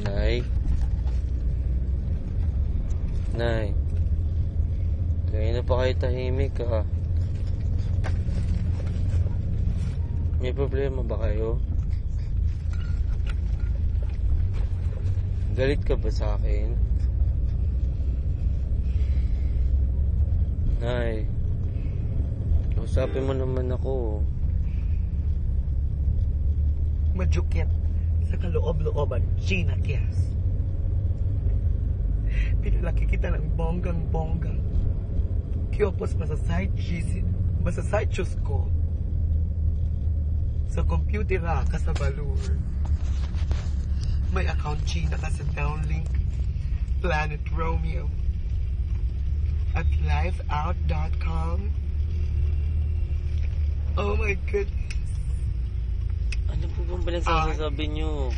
Nay? Nay? Kaya na pa kayo tahimik ha? May problema ba kayo? Galit ka ba sa akin? Nay, usapin mo naman ako. Majukit sa kaloob-looban, Gina Kias. Pinalaki kita ng bonggang-bongga. Kiyopos masaside cheesy, masaside chus ko. Sa computer ka sa balur. May account Gina ka sa Downlink, Planet Romeo, at liveout.com. Oh my goodness. Ano po bang pinagsasabi nyo?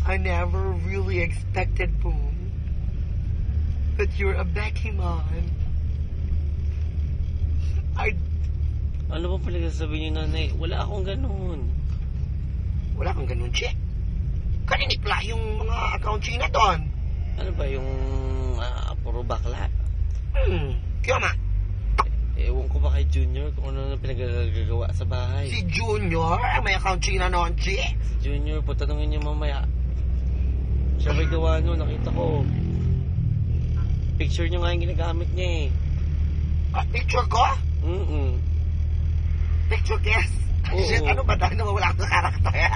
I never really expected, Boom, that you're a Becky man. Ano bang pinagsasabi nyo, nanay? Wala akong ganun. Wala kang ganun, Che. Kaninipla yung mga account Gina doon. Ano ba yung puro bakla? Kaya ma. Ewan ko ba kay Junior kung ano na pinagagawa sa bahay. Si Junior, may account Gina noon, Che. Si Junior po, tanungin niyo mamaya. Siya may gawa nyo, nakita ko. Picture nyo nga yung ginagamit niya Picture ko? eh. Picture guess? Oo. Shit, ano ba dahil nawawala ka sa karakter?